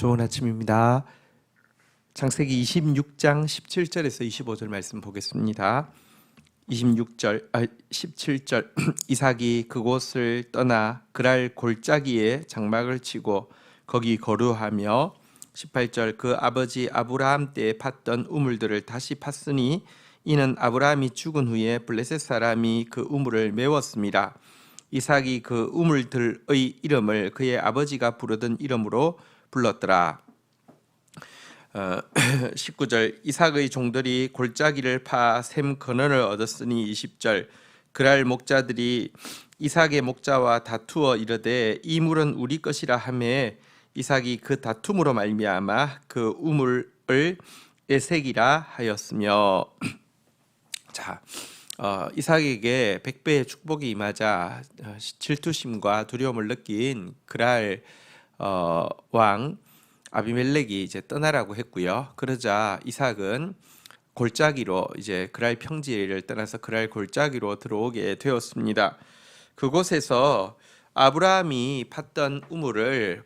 좋은 아침입니다. 창세기 26장 17절에서 25절 말씀 보겠습니다. 17절 이삭이 그곳을 떠나 그랄 골짜기에 장막을 치고 거기 거류하며 18절 그 아버지 아브라함 때에 팠던 우물들을 다시 팠으니 이는 아브라함이 죽은 후에 블레셋 사람이 그 우물을 메웠습니다. 이삭이 그 우물들의 이름을 그의 아버지가 부르던 이름으로 불렀더라. 19절 이삭의 종들이 골짜기를 파 샘 근원을 얻었으니 20절 그랄 목자들이 이삭의 목자와 다투어 이르되 이 물은 우리 것이라 하매 이삭이 그 다툼으로 말미암아 그 우물을 에색이라 하였으며 자 이삭에게 100배의 축복이 임하자 질투심과 두려움을 느낀 그랄 왕 아비멜렉이 이제 떠나라고 했고요. 그러자 이삭은 골짜기로 이제 그랄 평지를 떠나서 그랄 골짜기로 들어오게 되었습니다. 그곳에서 아브라함이 팠던 우물을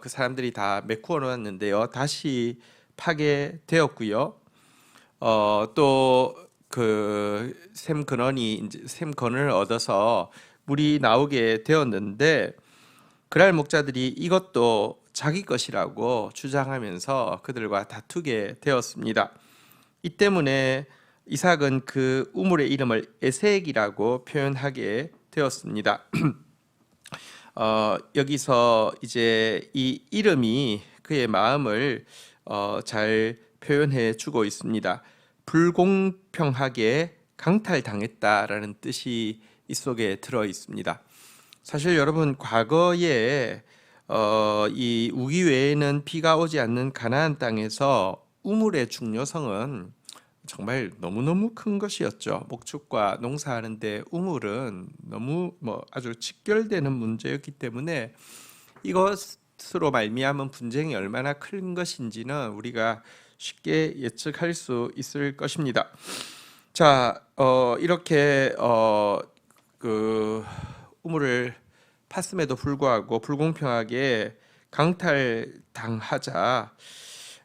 그 사람들이 다 메꾸어 놓았는데요. 다시 파게 되었고요. 또 그 샘 근원을 얻어서 물이 나오게 되었는데 그랄 목자들이 이것도 자기 것이라고 주장하면서 그들과 다투게 되었습니다. 이 때문에 이삭은 그 우물의 이름을 에색이라고 표현하게 되었습니다. 여기서 이제 이 이름이 그의 마음을 잘 표현해 주고 있습니다. 불공평하게 강탈당했다라는 뜻이 이 속에 들어 있습니다. 사실 여러분 과거에 이 우기외에는 비가 오지 않는 가나안 땅에서 우물의 중요성은 정말 너무너무 큰 것이었죠. 목축과 농사하는데 우물은 너무 아주 직결되는 문제였기 때문에 이것으로 말미암은 분쟁이 얼마나 큰 것인지는 우리가 쉽게 예측할 수 있을 것입니다. 자, 이렇게 그 우물을 팠음에도 불구하고 불공평하게 강탈당하자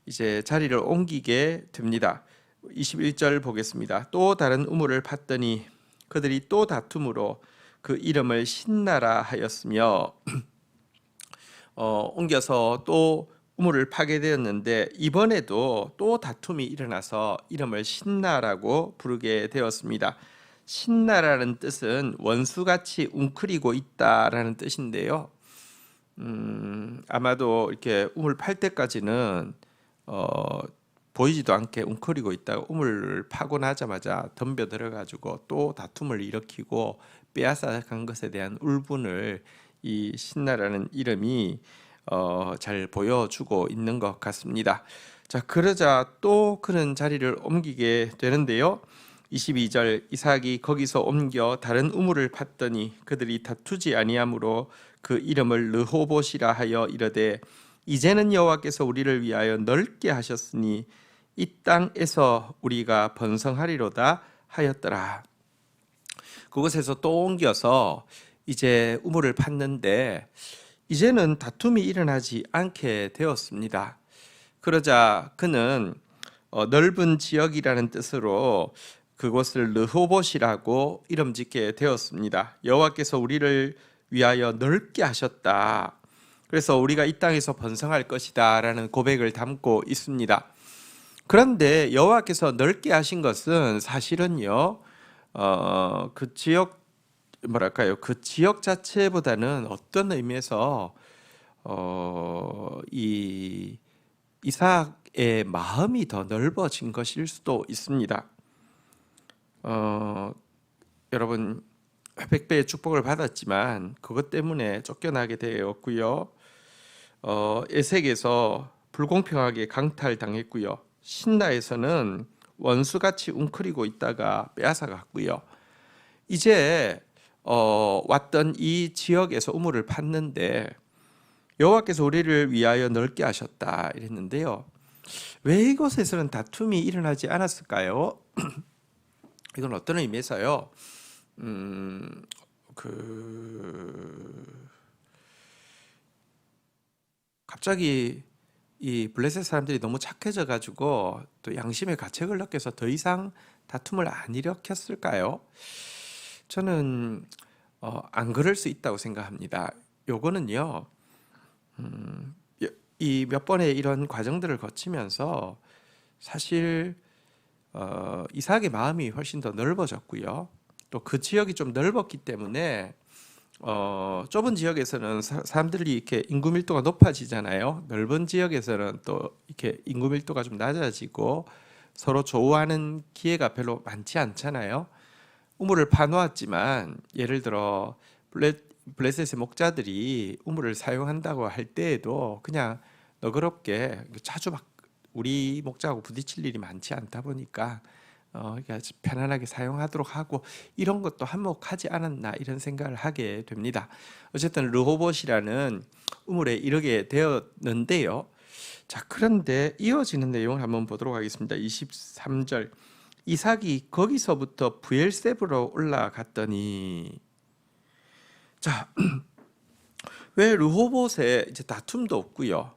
이제 자리를 옮기게 됩니다. 21절 보겠습니다. 또 다른 우물을 팠더니 그들이 또 다툼으로 그 이름을 신나라 하였으며 옮겨서 또 우물을 파게 되었는데 이번에도 또 다툼이 일어나서 이름을 신나라고 부르게 되었습니다. 신나라는 뜻은 원수같이 웅크리고 있다라는 뜻인데요. 아마도 이렇게 우물 팔 때까지는 보이지도 않게 웅크리고 있다가 우물을 파고 나자마자 덤벼 들어가지고 또 다툼을 일으키고 빼앗아간 것에 대한 울분을 이 신나라는 이름이 잘 보여주고 있는 것 같습니다. 자, 그러자 또 그는 자리를 옮기게 되는데요. 22절 이삭이 거기서 옮겨 다른 우물을 팠더니 그들이 다투지 아니하므로 그 이름을 르호봇이라 하여 이르되 이제는 여호와께서 우리를 위하여 넓게 하셨으니 이 땅에서 우리가 번성하리로다 하였더라. 그곳에서 또 옮겨서 이제 우물을 팠는데 이제는 다툼이 일어나지 않게 되었습니다. 그러자 그는 넓은 지역이라는 뜻으로 그곳을 르호봇이라고 이름 짓게 되었습니다. 여호와께서 우리를 위하여 넓게 하셨다. 그래서 우리가 이 땅에서 번성할 것이다 라는 고백을 담고 있습니다. 그런데 여호와께서 넓게 하신 것은 사실은요 그 지역 그 지역 자체보다는 어떤 의미에서 이 이삭의 마음이 더 넓어진 것일 수도 있습니다. 여러분 100배의 축복을 받았지만 그것 때문에 쫓겨나게 되었고요. 에색에서 불공평하게 강탈당했고요. 신나에서는 원수같이 웅크리고 있다가 빼앗아갔고요. 이제 왔던 이 지역에서 우물을 팠는데 여호와께서 우리를 위하여 넓게 하셨다 이랬는데요. 왜 이곳에서는 다툼이 일어나지 않았을까요? 이건 어떤 의미에서요? 갑자기 이 블레셋 사람들이 너무 착해져 가지고 또 양심의 가책을 느껴서 더 이상 다툼을 안 일으켰을까요? 저는 안 그럴 수 있다고 생각합니다. 요거는요, 이 몇 번의 이런 과정들을 거치면서 사실 이삭의 마음이 훨씬 더 넓어졌고요. 또 그 지역이 좀 넓었기 때문에 좁은 지역에서는 사람들이 이렇게 인구 밀도가 높아지잖아요. 넓은 지역에서는 또 이렇게 인구 밀도가 좀 낮아지고 서로 조우하는 기회가 별로 많지 않잖아요. 우물을 파놓았지만 예를 들어 블레셋의 목자들이 우물을 사용한다고 할 때에도 그냥 너그럽게 자주 막 우리 목자하고 부딪힐 일이 많지 않다 보니까 그러니까 편안하게 사용하도록 하고 이런 것도 한몫하지 않았나 이런 생각을 하게 됩니다. 어쨌든 르호봇이라는 우물에 이르게 되었는데요. 자, 그런데 이어지는 내용을 한번 보도록 하겠습니다. 23절 이삭이 거기서부터 브엘세브로 올라갔더니 자, 왜 르호봇에 이제 다툼도 없고요.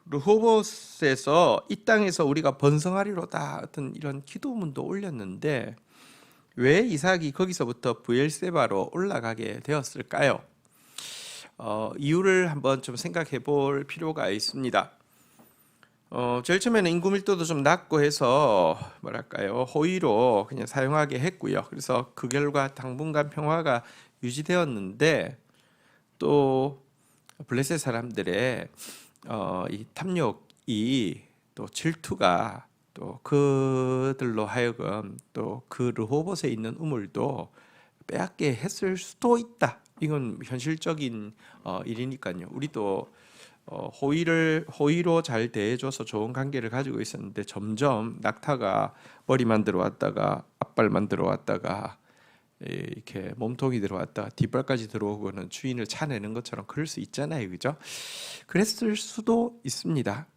르호봇에서 이 땅에서 우리가 번성하리로다 어떤 이런 기도문도 올렸는데 왜 이삭이 거기서부터 브엘세바로 올라가게 되었을까요? 이유를 한번 좀 생각해 볼 필요가 있습니다. 제일 처음에는 인구 밀도도 좀 낮고 해서 뭐랄까요 호의로 그냥 사용하게 했고요. 그래서 그 결과 당분간 평화가 유지되었는데 또 블레셋 사람들의 이 탐욕이 또 질투가 또 그들로 하여금 또 그 르호봇에 있는 우물도 빼앗게 했을 수도 있다. 이건 현실적인 일이니까요. 우리도 호의로 잘 대해줘서 좋은 관계를 가지고 있었는데 점점 낙타가 머리만 들어왔다가 앞발만 들어왔다가 이렇게 몸통이 들어왔다가 뒷발까지 들어오고는 주인을 차내는 것처럼 그럴 수 있잖아요, 그죠? 그랬을 수도 있습니다.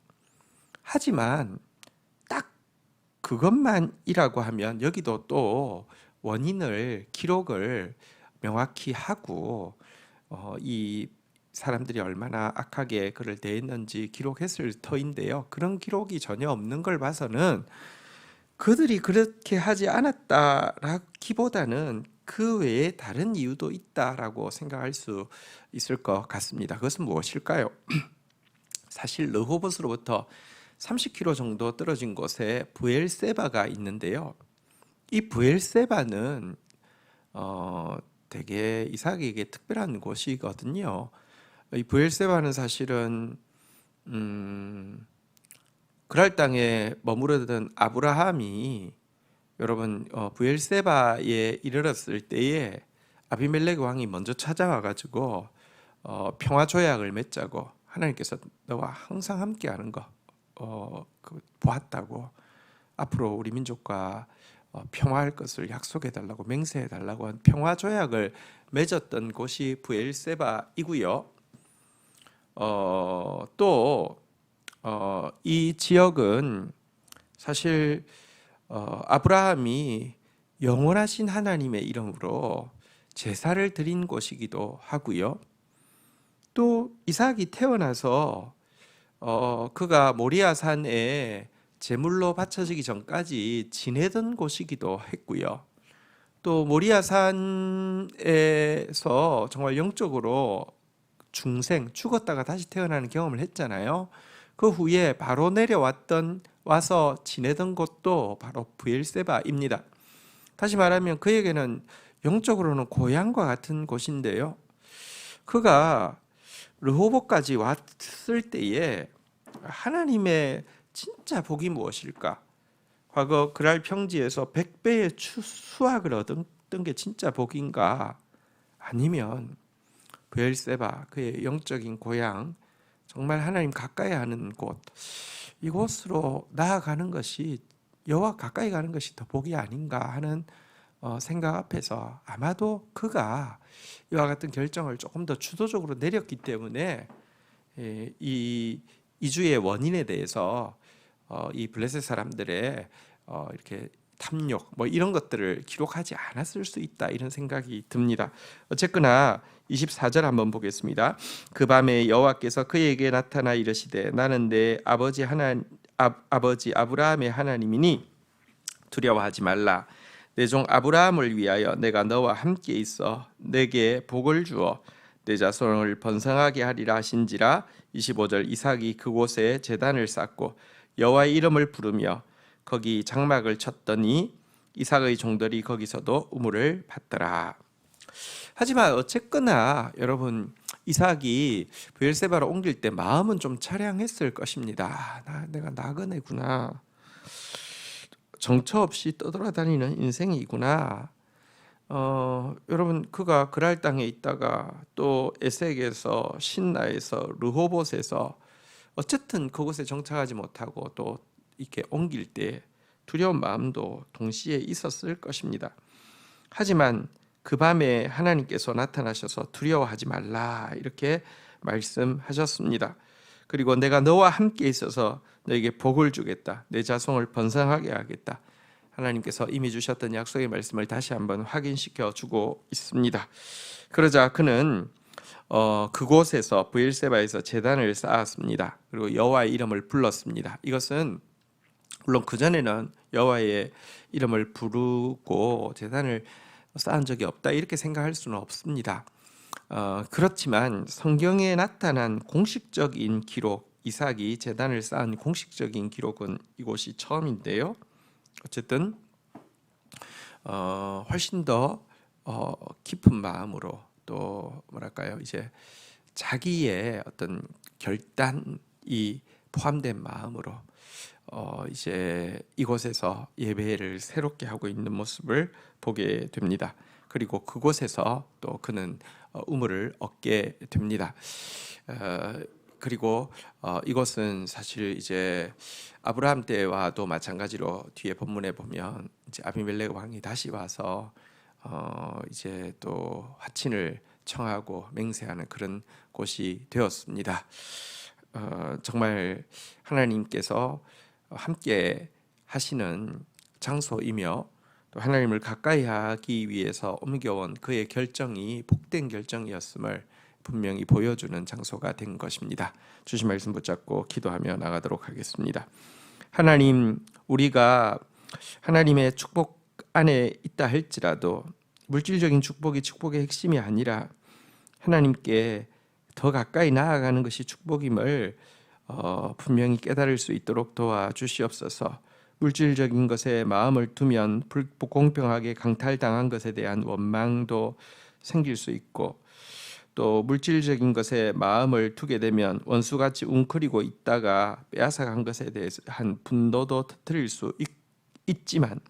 하지만 딱 그것만이라고 하면 여기도 또 원인을 기록을 명확히 하고 이 사람들이 얼마나 악하게 그를 대했는지 기록했을 터인데요. 그런 기록이 전혀 없는 걸 봐서는 그들이 그렇게 하지 않았다라기보다는 그 외에 다른 이유도 있다라고 생각할 수 있을 것 같습니다. 그것은 무엇일까요? 사실 르호봇으로부터 30km 정도 떨어진 곳에 브엘세바가 있는데요. 이 브엘세바는 되게 이삭에게 특별한 곳이거든요. 이 브엘세바는 사실은 그랄 땅에 머무르던 아브라함이 여러분 브엘세바에 이르렀을 때에 아비멜렉 왕이 먼저 찾아와 가지고 평화 조약을 맺자고 하나님께서 너와 항상 함께하는 거 보았다고 앞으로 우리 민족과 평화할 것을 약속해 달라고 맹세해 달라고 한 평화 조약을 맺었던 곳이 브엘세바이고요. 또 이 지역은 사실 아브라함이 영원하신 하나님의 이름으로 제사를 드린 곳이기도 하고요. 또 이삭이 태어나서 그가 모리아 산에 제물로 바쳐지기 전까지 지내던 곳이기도 했고요. 또 모리아 산에서 정말 영적으로 죽었다가 다시 태어나는 경험을 했잖아요. 그 후에 바로 와서 지내던 곳도 바로 브엘세바입니다. 다시 말하면 그에게는 영적으로는 고향과 같은 곳인데요. 그가 르호봇까지 왔을 때에 하나님의 진짜 복이 무엇일까? 과거 그랄 평지에서 100배의 수확을 얻었던 게 진짜 복인가? 아니면 브엘세바 그의 영적인 고향 정말 하나님 가까이 하는 곳 이곳으로 나아가는 것이 여호와 가까이 가는 것이 더 복이 아닌가 하는 생각 앞에서 아마도 그가 이와 같은 결정을 조금 더 주도적으로 내렸기 때문에 이 이주의 원인에 대해서 이 블레셋 사람들의 이렇게 탐욕 뭐 이런 것들을 기록하지 않았을 수 있다 이런 생각이 듭니다. 어쨌거나 24절 한번 보겠습니다. 그 밤에 여호와께서 그에게 나타나 이르시되 나는 내 아버지 아브라함의 하나님이니 두려워하지 말라. 내 종 아브라함을 위하여 내가 너와 함께 있어 내게 복을 주어 내 자손을 번성하게 하리라 하신지라. 25절 이삭이 그곳에 제단을 쌓고 여호와의 이름을 부르며 거기 장막을 쳤더니 이삭의 종들이 거기서도 우물을 받더라. 하지만 어쨌거나 여러분 이삭이 브엘세바로 옮길 때 마음은 좀 차량했을 것입니다. 내가 나그네구나. 정처 없이 떠돌아다니는 인생이구나. 여러분 그가 그랄 땅에 있다가 또 에색에서 신나에서 르호봇에서 어쨌든 그곳에 정착하지 못하고 또 이렇게 옮길 때 두려운 마음도 동시에 있었을 것입니다. 하지만 그 밤에 하나님께서 나타나셔서 두려워하지 말라 이렇게 말씀하셨습니다. 그리고 내가 너와 함께 있어서 너에게 복을 주겠다. 내 자손을 번성하게 하겠다. 하나님께서 이미 주셨던 약속의 말씀을 다시 한번 확인시켜 주고 있습니다. 그러자 그는 그곳에서 브엘세바에서 제단을 쌓았습니다. 그리고 여호와의 이름을 불렀습니다. 이것은 물론 그전에는 여호와의 이름을 부르고 제단을 쌓은 적이 없다 이렇게 생각할 수는 없습니다. 그렇지만 성경에 나타난 공식적인 기록, 이삭이 제단을 쌓은 공식적인 기록은 이곳이 처음인데요. 어쨌든 훨씬 더 깊은 마음으로 또 뭐랄까요, 이제 자기의 어떤 결단이 포함된 마음으로 이제 이곳에서 예배를 새롭게 하고 있는 모습을 보게 됩니다. 그리고 그곳에서 또 그는 우물을 얻게 됩니다. 그리고 이것은 사실 이제 아브라함 때와도 마찬가지로 뒤에 본문에 보면 이제 아비멜렉 왕이 다시 와서 이제 또 화친을 청하고 맹세하는 그런 곳이 되었습니다. 정말 하나님께서 함께 하시는 장소이며 또 하나님을 가까이 하기 위해서 옮겨온 그의 결정이 복된 결정이었음을 분명히 보여주는 장소가 된 것입니다. 주신 말씀 붙잡고 기도하며 나가도록 하겠습니다. 하나님, 우리가 하나님의 축복 안에 있다 할지라도 물질적인 축복이 축복의 핵심이 아니라 하나님께 더 가까이 나아가는 것이 축복임을 분명히 깨달을 수 있도록 도와주시옵소서. 물질적인 것에 마음을 두면 불공평하게 강탈당한 것에 대한 원망도 생길 수 있고, 또 물질적인 것에 마음을 두게 되면 원수같이 웅크리고 있다가 빼앗아간 것에 대한 분노도 터뜨릴 수 있지만,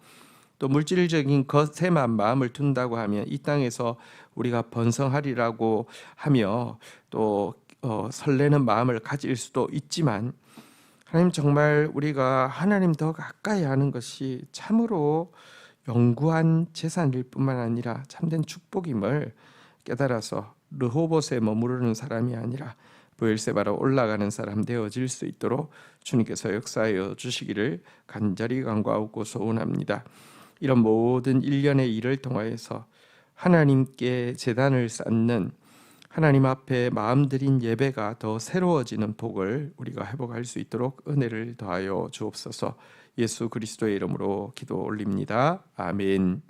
또 물질적인 것에만 마음을 둔다고 하면 이 땅에서 우리가 번성하리라고 하며 또 설레는 마음을 가질 수도 있지만, 하나님, 정말 우리가 하나님 더 가까이 하는 것이 참으로 영구한 재산일 뿐만 아니라 참된 축복임을 깨달아서 르호봇에 머무르는 사람이 아니라 브엘세바로 올라가는 사람 되어질 수 있도록 주님께서 역사하여 주시기를 간절히 간구하고 소원합니다. 이런 모든 일련의 일을 통하여서 하나님께 제단을 쌓는, 하나님 앞에 마음 드린 예배가 더 새로워지는 복을 우리가 회복할 수 있도록 은혜를 더하여 주옵소서. 예수 그리스도의 이름으로 기도 올립니다. 아멘.